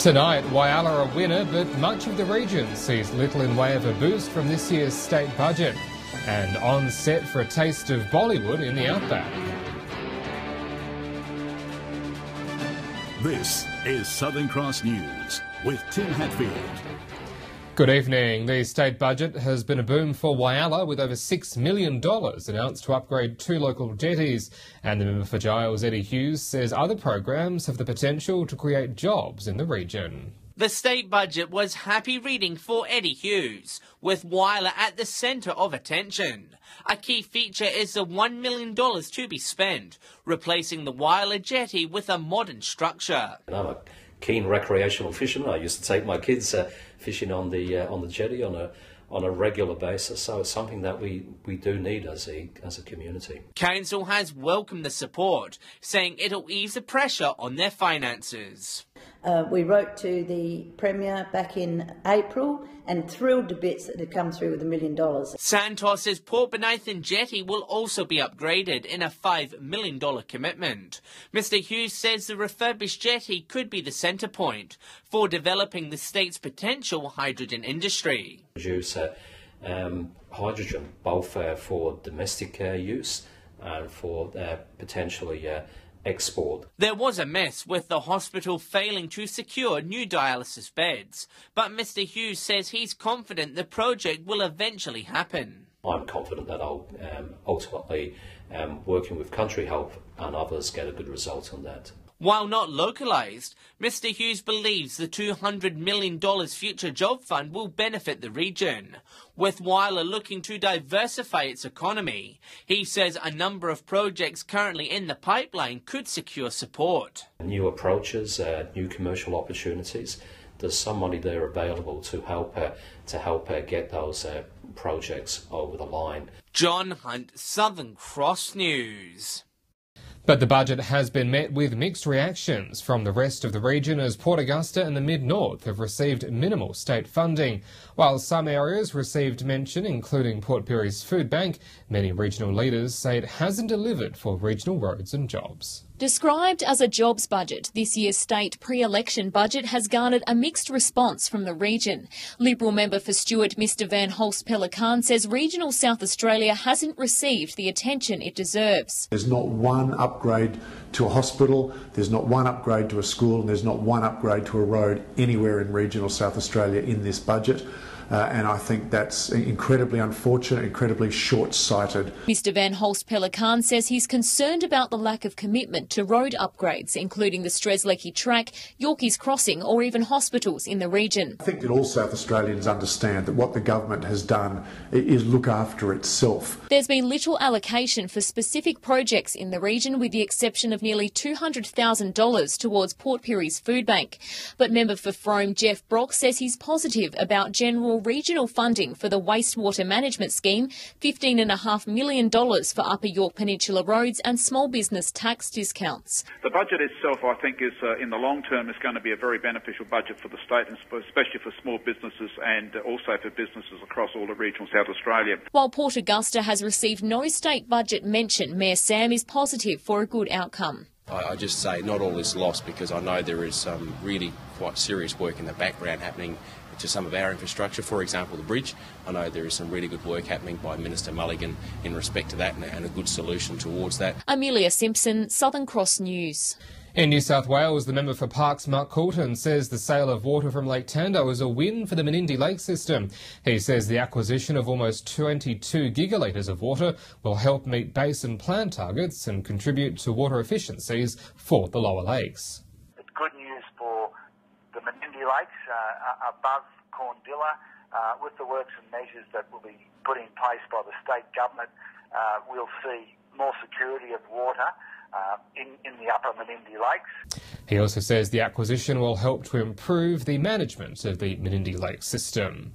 Tonight, Whyalla a winner, but much of the region sees little in way of a boost from this year's state budget. And on set for a taste of Bollywood in the Outback. This is Southern Cross News with Tim Hatfield. Good evening. The state budget has been a boom for Whyalla, with over $6 million announced to upgrade 2 local jetties. And the member for Giles, Eddie Hughes, says other programs have the potential to create jobs in the region. The state budget was happy reading for Eddie Hughes, with Whyalla at the centre of attention. A key feature is the $1 million to be spent, replacing the Whyalla jetty with a modern structure. I'm a keen recreational fisherman. I used to take my kids fishing on the jetty on a regular basis, so it's something that we do need as a community. Council has welcomed the support, saying it'll ease the pressure on their finances. We wrote to the Premier back in April and thrilled to bits that had come through with $1 million. Santos's Port Benathan jetty will also be upgraded in a $5 million commitment. Mr Hughes says the refurbished jetty could be the centre point for developing the state's potential hydrogen industry. Produce hydrogen, both for domestic use and for potentially export. There was a mess with the hospital failing to secure new dialysis beds, but Mr Hughes says he's confident the project will eventually happen. I'm confident that I'll ultimately, working with Country Help and others, get a good result on that. While not localised, Mr Hughes believes the $200 million Future Job Fund will benefit the region. With Whyalla looking to diversify its economy, he says a number of projects currently in the pipeline could secure support. New approaches, new commercial opportunities. There's some money there available to help get those projects over the line. John Hunt, Southern Cross News. But the budget has been met with mixed reactions from the rest of the region, as Port Augusta and the Mid-North have received minimal state funding. While some areas received mention, including Port Pirie's food bank, many regional leaders say it hasn't delivered for regional roads and jobs. Described as a jobs budget, this year's state pre-election budget has garnered a mixed response from the region. Liberal member for Stewart, Mr Van Holst-Pelican, says regional South Australia hasn't received the attention it deserves. There's not one upgrade to a hospital, there's not one upgrade to a school, and there's not one upgrade to a road anywhere in regional South Australia in this budget. And I think that's incredibly unfortunate, incredibly short-sighted. Mr Van Holst-Pelican says he's concerned about the lack of commitment to road upgrades, including the Strzelecki Track, Yorkeys Crossing or even hospitals in the region. I think that all South Australians understand that what the government has done is look after itself. There's been little allocation for specific projects in the region, with the exception of nearly $200,000 towards Port Pirie's food bank. But member for Frome, Jeff Brock, says he's positive about general regional funding for the wastewater management scheme, $15.5 million for Upper York Peninsula roads and small business tax discounts. The budget itself, I think, is in the long term is going to be a very beneficial budget for the state, and especially for small businesses and also for businesses across all of regional South Australia. While Port Augusta has received no state budget mention, Mayor Sam is positive for a good outcome. I just say not all is lost, because I know there is some really quite serious work in the background happening to some of our infrastructure. For example, the bridge. I know there is some really good work happening by Minister Mulligan in respect to that, and a good solution towards that. Amelia Simpson, Southern Cross News. In New South Wales, the member for Parks, Mark Coulton, says the sale of water from Lake Tando is a win for the Menindee Lake system. He says the acquisition of almost 22 gigalitres of water will help meet basin plan targets and contribute to water efficiencies for the lower lakes. It's good news for the Menindee Lakes above Corndilla. With the works and measures that will be put in place by the state government, we'll see more security of water in the upper Menindee Lakes. He also says the acquisition will help to improve the management of the Menindee Lake system.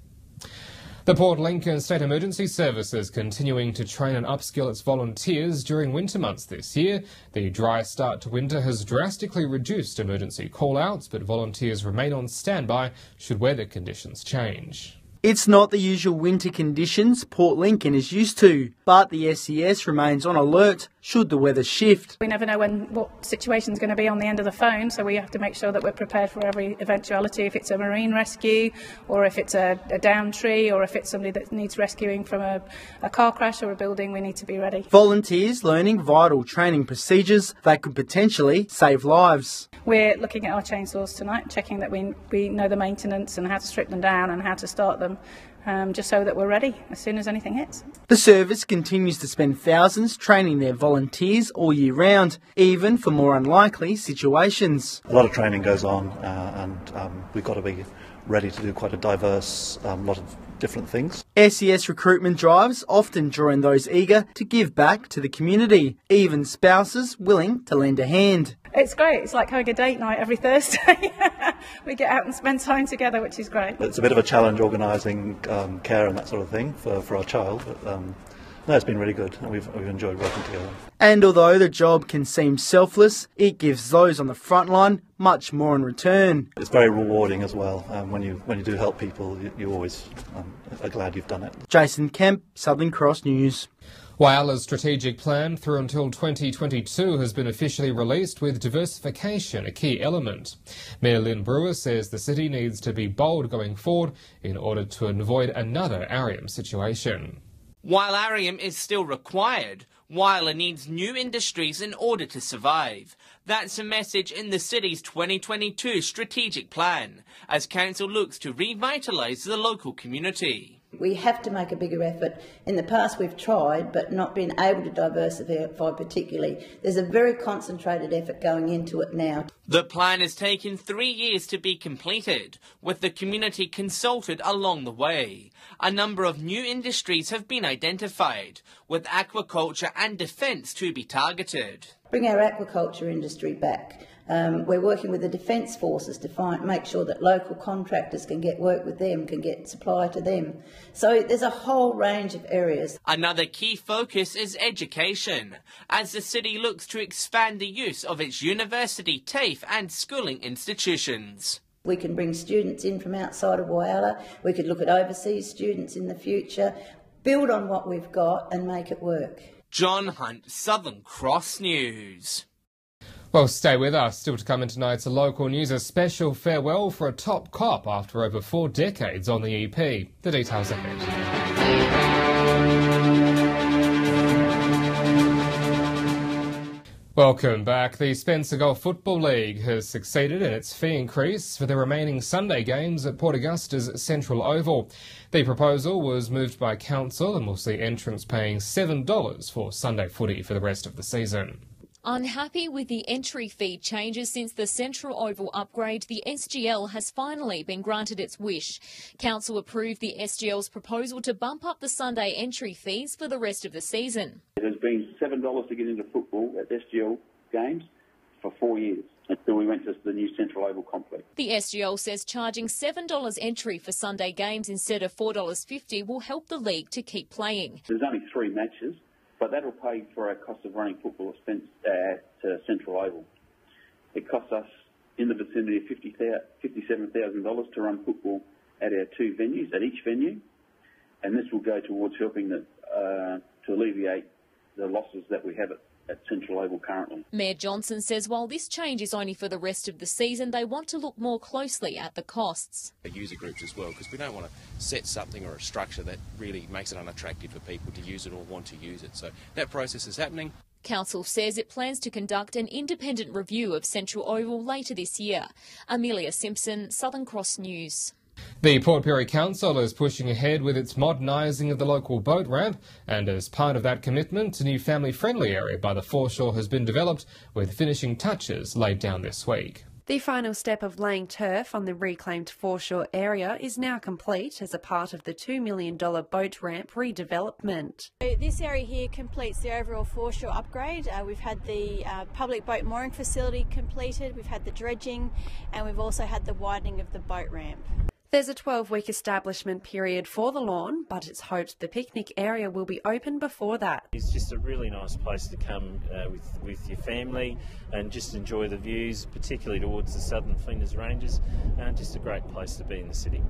The Port Lincoln State Emergency Services continuing to train and upskill its volunteers during winter months this year. The dry start to winter has drastically reduced emergency call-outs, but volunteers remain on standby should weather conditions change. It's not the usual winter conditions Port Lincoln is used to, but the SES remains on alert should the weather shift. We never know what situation's going to be on the end of the phone, so we have to make sure that we're prepared for every eventuality, if it's a marine rescue or if it's a downed tree or if it's somebody that needs rescuing from a car crash or a building. We need to be ready. Volunteers learning vital training procedures that could potentially save lives. We're looking at our chainsaws tonight, checking that we know the maintenance and how to strip them down and how to start them, just so that we're ready as soon as anything hits. The service continues to spend thousands training their volunteers all year round, even for more unlikely situations. A lot of training goes on and we've got to be ready to do quite a diverse lot of different things. SES recruitment drives often draw in those eager to give back to the community, even spouses willing to lend a hand. It's great. It's like having a date night every Thursday. We get out and spend time together, which is great. It's a bit of a challenge organising care and that sort of thing for our child, but no, it's been really good and we've enjoyed working together. And although the job can seem selfless, it gives those on the front line much more in return. It's very rewarding as well. When you do help people, you always are glad you've done it. Jason Kemp, Southern Cross News. Whyala's strategic plan through until 2022 has been officially released, with diversification a key element. Mayor Lynn Brewer says the city needs to be bold going forward in order to avoid another Arium situation. While Arium is still required, Whyala needs new industries in order to survive. That's a message in the city's 2022 strategic plan, as council looks to revitalise the local community. We have to make a bigger effort. In the past we've tried, but not been able to diversify particularly. There's a very concentrated effort going into it now. The plan has taken 3 years to be completed, with the community consulted along the way. A number of new industries have been identified, with aquaculture and defence to be targeted. Bring our aquaculture industry back. We're working with the Defence Forces to make sure that local contractors can get work with them, can get supply to them. So there's a whole range of areas. Another key focus is education, as the city looks to expand the use of its university, TAFE and schooling institutions. We can bring students in from outside of Whyala. We could look at overseas students in the future, build on what we've got and make it work. John Hunt, Southern Cross News. Well, stay with us. Still to come in tonight's local news, a special farewell for a top cop after over 4 decades on the EP. The details ahead. Welcome back. The Spencer Golf Football League has succeeded in its fee increase for the remaining Sunday games at Port Augusta's Central Oval. The proposal was moved by council and will see entrants paying $7 for Sunday footy for the rest of the season. Unhappy with the entry fee changes since the Central Oval upgrade, the SGL has finally been granted its wish. Council approved the SGL's proposal to bump up the Sunday entry fees for the rest of the season. It has been $7 to get into football at SGL games for 4 years, until we went to the new Central Oval complex. The SGL says charging $7 entry for Sunday games instead of $4.50 will help the league to keep playing. There's only 3 matches, but that'll pay for our cost of running football expense at Central Oval. It costs us in the vicinity of $57,000 to run football at our 2 venues, at each venue, and this will go towards helping to alleviate the losses that we have at Central Oval currently. Mayor Johnson says while this change is only for the rest of the season, they want to look more closely at the costs. User groups as well, because we don't want to set something or a structure that really makes it unattractive for people to use it or want to use it. So that process is happening. Council says it plans to conduct an independent review of Central Oval later this year. Amelia Simpson, Southern Cross News. The Port Pirie Council is pushing ahead with its modernising of the local boat ramp, and as part of that commitment, a new family-friendly area by the foreshore has been developed, with finishing touches laid down this week. The final step of laying turf on the reclaimed foreshore area is now complete as a part of the $2 million boat ramp redevelopment. This area here completes the overall foreshore upgrade. We've had the public boat mooring facility completed, we've had the dredging, and we've also had the widening of the boat ramp. There's a 12-week establishment period for the lawn, but it's hoped the picnic area will be open before that. It's just a really nice place to come with your family and just enjoy the views, particularly towards the Southern Flinders Ranges. Just a great place to be in the city.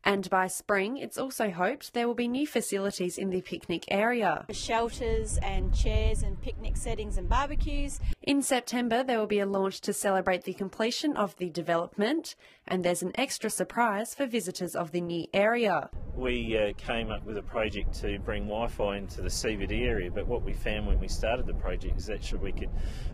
And by spring, it's also hoped there will be new facilities in the picnic area. Shelters and chairs and picnic settings and barbecues. In September, there will be a launch to celebrate the completion of the development, and there's an extra surprise for visitors of the new area. We came up with a project to bring Wi-Fi into the CBD area, but what we found when we started the project is that we could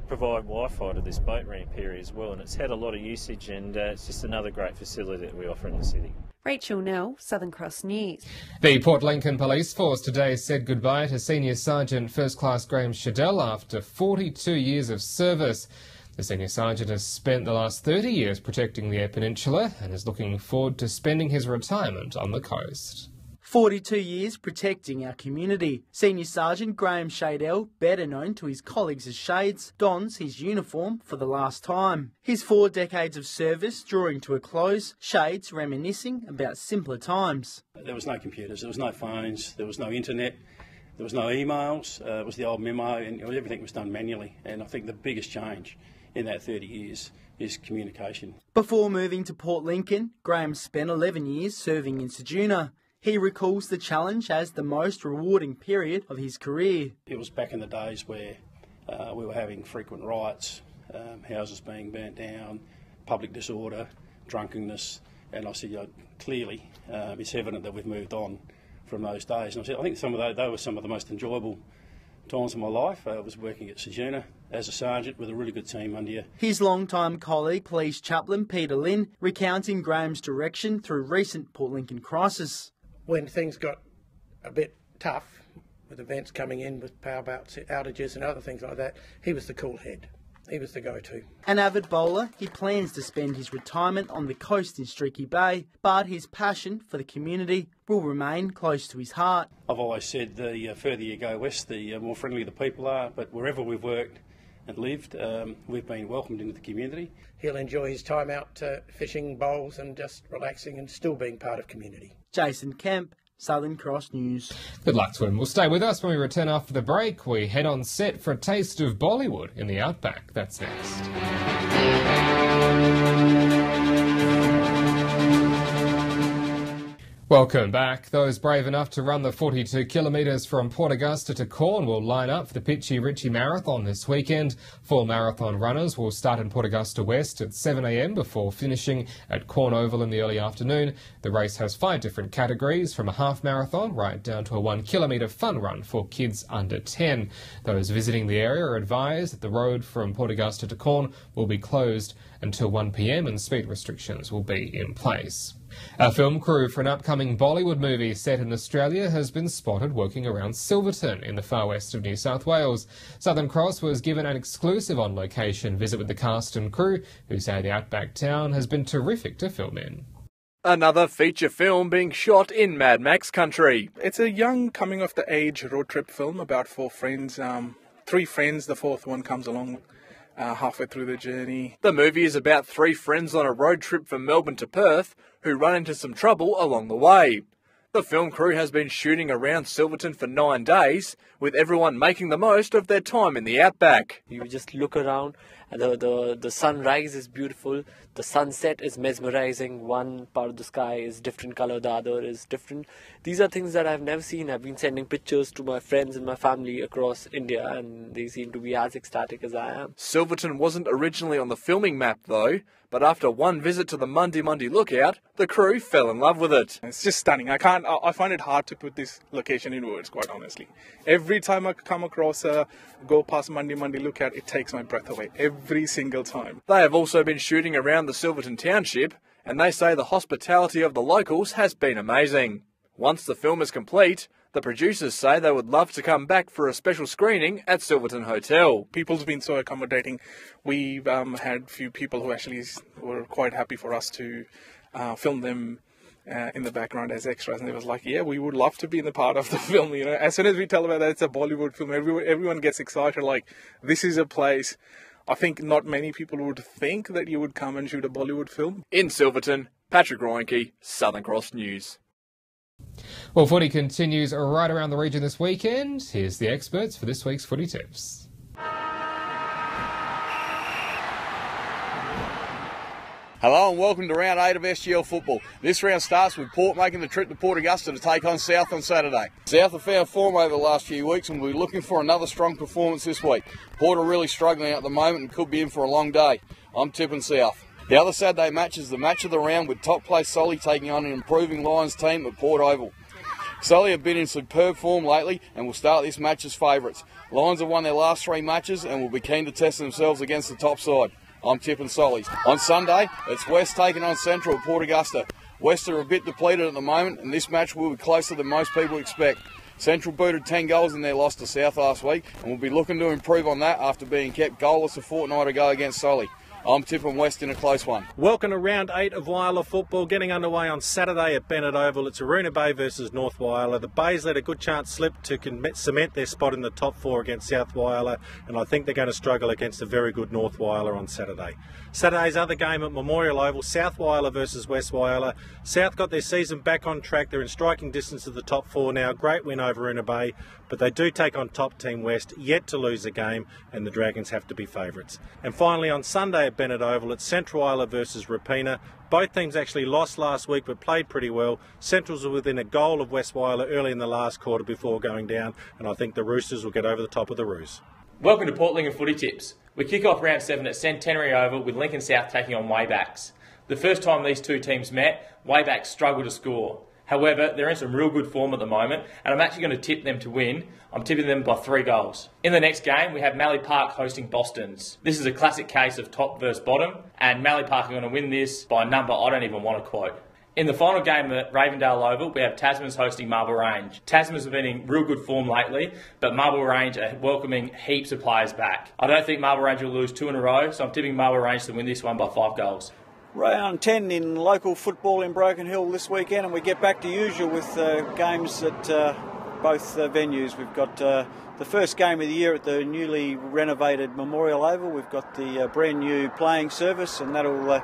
provide Wi-Fi to this boat ramp area as well, and it's had a lot of usage, and it's just another great facility that we offer in the city. Rachel Nell, Southern Cross News. The Port Lincoln Police Force today said goodbye to Senior Sergeant First Class Graham Shadell after 42 years of service. The Senior Sergeant has spent the last 30 years protecting the Eyre Peninsula and is looking forward to spending his retirement on the coast. 42 years protecting our community. Senior Sergeant Graham Shadell, better known to his colleagues as Shades, dons his uniform for the last time. His 4 decades of service drawing to a close, Shades reminiscing about simpler times. There was no computers, there was no phones, there was no internet, there was no emails, it was the old memo, and everything was done manually. And I think the biggest change in that 30 years is communication. Before moving to Port Lincoln, Graham spent 11 years serving in Ceduna. He recalls the challenge as the most rewarding period of his career. It was back in the days where we were having frequent riots, houses being burnt down, public disorder, drunkenness, and I said, clearly it's evident that we've moved on from those days. And I said, I think they were some of the most enjoyable times of my life. I was working at Ceduna as a sergeant with a really good team under you. His long-time colleague, Police Chaplain Peter Lynn, recounting Graham's direction through recent Port Lincoln crisis. When things got a bit tough, with events coming in with power outages and other things like that, he was the cool head. He was the go-to. An avid bowler, he plans to spend his retirement on the coast in Streaky Bay, but his passion for the community will remain close to his heart. I've always said the further you go west, the more friendly the people are, but wherever we've worked and lived, we've been welcomed into the community. He'll enjoy his time out fishing, bowls and just relaxing and still being part of community. Jason Kemp, Southern Cross News. Good luck to him. We'll stay with us when we return after the break. We head on set for a taste of Bollywood in the Outback. That's next. Welcome back. Those brave enough to run the 42 kilometres from Port Augusta to Corn will line up for the PICHI RICHI Marathon this weekend. 4 marathon runners will start in Port Augusta West at 7 a.m. before finishing at Corn Oval in the early afternoon. The race has 5 different categories, from a half marathon right down to a 1 kilometre fun run for kids under 10. Those visiting the area are advised that the road from Port Augusta to Corn will be closed until 1 p.m. and speed restrictions will be in place. A film crew for an upcoming Bollywood movie set in Australia has been spotted working around Silverton in the far west of New South Wales. Southern Cross was given an exclusive on-location visit with the cast and crew, who say the outback town has been terrific to film in. Another feature film being shot in Mad Max country. It's a young coming-of-the-age road trip film about 4 friends, 3 friends, the 4th one comes along halfway through the journey. The movie is about 3 friends on a road trip from Melbourne to Perth who run into some trouble along the way. The film crew has been shooting around Silverton for 9 days, with everyone making the most of their time in the outback. You just look around, and the sunrise is beautiful, the sunset is mesmerizing, one part of the sky is different color, the other is different. These are things that I've never seen. I've been sending pictures to my friends and my family across India, and they seem to be as ecstatic as I am. Silverton wasn't originally on the filming map though, but after one visit to the Mundi lookout, the crew fell in love with it. It's just stunning. I find it hard to put this location in words, quite honestly. Every time I come across go past Mundi lookout, it takes my breath away. Every single time. They have also been shooting around the Silverton township, and they say the hospitality of the locals has been amazing. Once the film is complete, the producers say they would love to come back for a special screening at Silverton Hotel. People's been so accommodating. We've had few people who actually were quite happy for us to film them in the background as extras, and it was like, yeah, we would love to be in the part of the film. You know, as soon as we tell about that it's a Bollywood film, everyone gets excited. Like, this is a place. I think not many people would think that you would come and shoot a Bollywood film. In Silverton, Patrick Roinke, Southern Cross News. Well, footy continues right around the region this weekend. Here's the experts for this week's footy tips. Hello and welcome to round 8 of SGL football. This round starts with Port making the trip to Port Augusta to take on South on Saturday. South have found form over the last few weeks and will be looking for another strong performance this week. Port are really struggling at the moment and could be in for a long day. I'm tipping South. The other Saturday match is the match of the round with top place Solly taking on an improving Lions team at Port Oval. Solly have been in superb form lately and will start this match as favourites. Lions have won their last 3 matches and will be keen to test themselves against the top side. I'm tipping Solly's. On Sunday, it's West taking on Central at Port Augusta. West are a bit depleted at the moment and this match will be closer than most people expect. Central booted 10 goals in their loss to South last week and will be looking to improve on that after being kept goalless a fortnight ago against Solly. I'm tipping West in a close one. Welcome to round 8 of Whyalla football, getting underway on Saturday at Bennett Oval. It's Aruna Bay versus North Whyalla. The Bays let a good chance slip to cement their spot in the top 4 against South Whyalla, and I think they're going to struggle against a very good North Whyalla on Saturday. Saturday's other game at Memorial Oval, South Whyalla versus West Whyalla. South got their season back on track. They're in striking distance of the top 4 now. Great win over Aruna Bay, but they do take on top team West, yet to lose a game, and the Dragons have to be favourites. And finally on Sunday at Bennett Oval, it's Central Whyalla versus Rapina. Both teams actually lost last week but played pretty well. Centrals were within a goal of West Whyalla early in the last quarter before going down, and I think the Roosters will get over the top of the Roos. Welcome to Port Lincoln Footy Tips. We kick off round 7 at Centenary Oval with Lincoln South taking on Waybacks. The first time these two teams met, Waybacks struggled to score. However, they're in some real good form at the moment, and I'm actually going to tip them to win. I'm tipping them by 3 goals. In the next game, we have Mallee Park hosting Bostons. This is a classic case of top versus bottom, and Mallee Park are going to win this by a number I don't even want to quote. In the final game at Ravendale Oval, we have Tasmans hosting Marble Range. Tasmans have been in real good form lately, but Marble Range are welcoming heaps of players back. I don't think Marble Range will lose 2 in a row, so I'm tipping Marble Range to win this one by 5 goals. Round 10 in local football in Broken Hill this weekend, and we get back to usual with games at both venues. We've got the first game of the year at the newly renovated Memorial Oval. We've got the brand new playing service, and that'll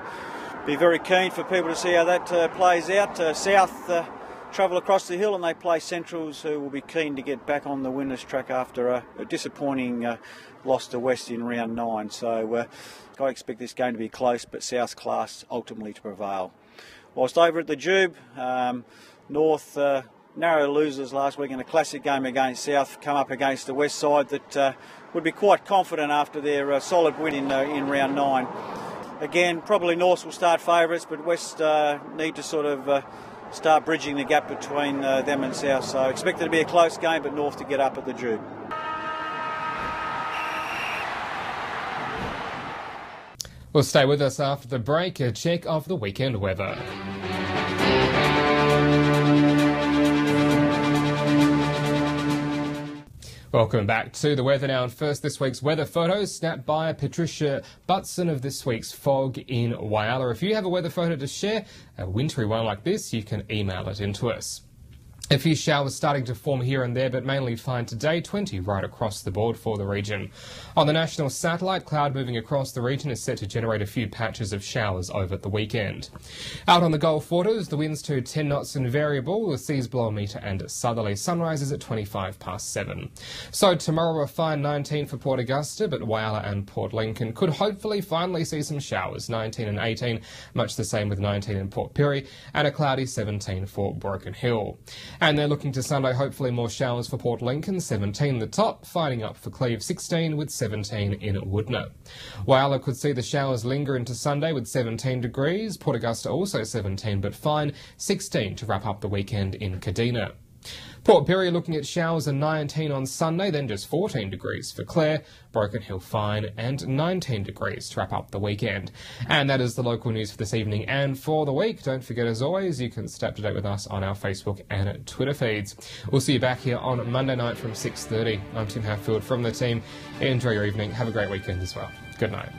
be very keen for people to see how that plays out. South travel across the hill and they play Centrals, who will be keen to get back on the winners' track after a disappointing loss to West in round 9. So I expect this game to be close, but South's class ultimately to prevail. Whilst over at the Jube, North narrow losers last week in a classic game against South, come up against the West side that would be quite confident after their solid win in round 9. Again, probably North will start favourites, but West need to sort of start bridging the gap between them and South. So expect it to be a close game, but North to get up at the Jube. Well, stay with us after the break, a check of the weekend weather. Welcome back to the weather now, and first this week's weather photos snapped by Patricia Butson of this week's fog in Whyalla. If you have a weather photo to share, a wintry one like this, you can email it in to us. A few showers starting to form here and there, but mainly fine today, 20 right across the board for the region. On the national satellite, cloud moving across the region is set to generate a few patches of showers over the weekend. Out on the Gulf waters, the winds to 10 knots and variable, the seas below a metre and southerly. Sunrise is at 25 past 7. So tomorrow a fine 19 for Port Augusta, but Whyalla and Port Lincoln could hopefully finally see some showers, 19 and 18, much the same with 19 in Port Pirie, and a cloudy 17 for Broken Hill. And they're looking to Sunday, hopefully more showers for Port Lincoln, 17 the top, fighting up for Cleve 16 with 17 in Woodner. Whyalla could see the showers linger into Sunday with 17 degrees, Port Augusta also 17 but fine, 16 to wrap up the weekend in Kadina. Port Pirie looking at showers and 19 on Sunday, then just 14 degrees for Clare, Broken Hill fine and 19 degrees to wrap up the weekend. And that is the local news for this evening and for the week. Don't forget, as always, you can stay up to date with us on our Facebook and Twitter feeds. We'll see you back here on Monday night from 6:30. I'm Tim Hatfield from the team. Enjoy your evening. Have a great weekend as well. Good night.